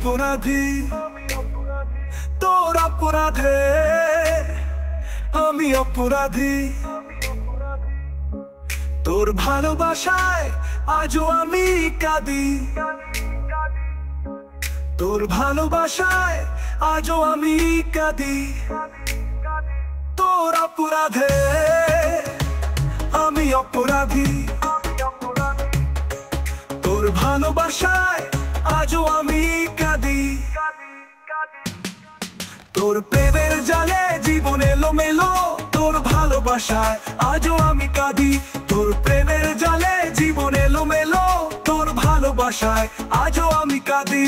অপরাধী, তোর অপরাধে আমি অপরাধী। তোর ভালোবাসায় আজও আমি কাঁদি, তোর ভালোবাসায় আজও আমি কাঁদি। তোর অপরাধে আমি অপরাধী, তোর ভালোবাসায় আজও আমি কাঁদি। তোর প্রেমের জালে জীবন এলোমেলো, তোর ভালোবাসায় আজও আমি কাঁদি। তোর প্রেমের জালে জীবন এলোমেলো, তোর ভালোবাসায় আজও আমি কাঁদি।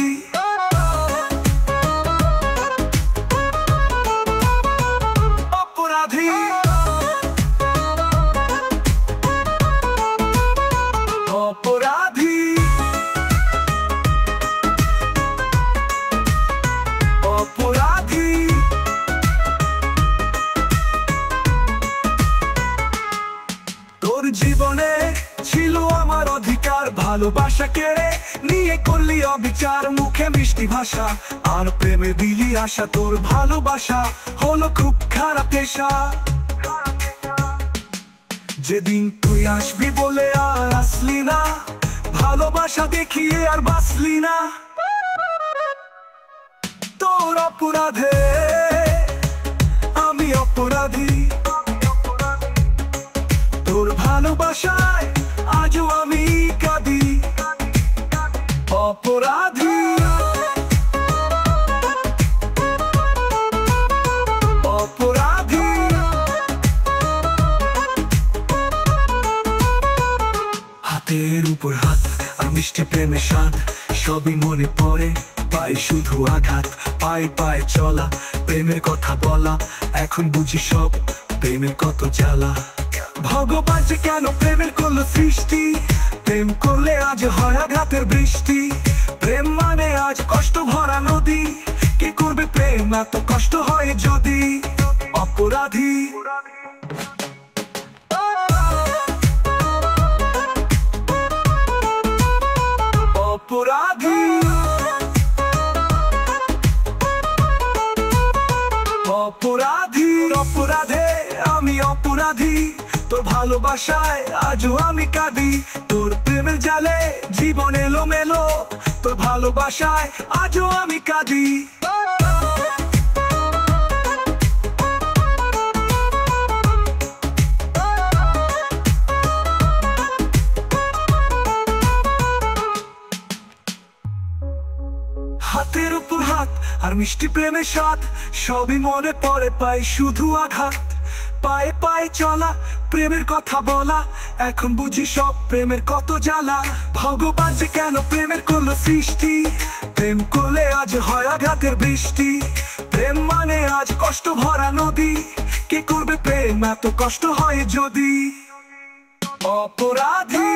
অপরাধী, অপরাধী, অপরাধী। তোর জীবনে ছিল আমার অধিকার, ভালোবাসা কেড়ে নিয়ে করলি অবিচার। মুখে মিষ্টি ভাষা আর প্রেমে দিলি আশা, তোর ভালোবাসা হলো খুব খারাপ পেশা। যেদিন তুই আসবি বলে আর আসলি না, ভালোবাসা দেখিয়ে আর বাঁচলি না। তোর অপরাধে আমি অপরাধী, তোর ভালোবাসায় আজও আমি কাঁদি। অপরাধী, অপরাধী। হাতের উপর হাত আর মিষ্টি প্রেমের স্বাদ, সবই মনে পড়ে, পায়ে শুধু আঘাত। পায়ে পায়ে চলা, প্রেমের কথা বলা, এখন বুঝি সব প্রেমের কত জ্বালা। ভগবান যে কেন প্রেমের করলো সৃষ্টি, প্রেম করলে আজ হয় আঘাতের বৃষ্টি। প্রেম মানে আজ কষ্ট ভরা নদী, কে করবে প্রেম এত কষ্ট হয় যদি। অপরাধী, অপরাধী, অপরাধী। অপরাধে আমি অপরাধী, তোর ভালোবাসায় আজও আমি কাঁদি। তোর প্রেমের জালে জীবন এলোমেলো, তোর ভালোবাসায় আজও আমি কাঁদি। হাতের উপর হাত আর মিষ্টি প্রেমের স্বাদ, সবই মনে পড়ে, পাই শুধু আঘাত। পায়ে পায়ে চলা, প্রেমের কথা বলা, এখন বুঝি সব প্রেমের কত জ্বালা। ভগবান যে কেন প্রেমের করলো সৃষ্টি, প্রেম করলে আজ হয় আঘাতের বৃষ্টি। প্রেম মানে আজ কষ্ট ভরা নদী, কে করবে প্রেম এত কষ্ট হয় যদি। অপরাধী।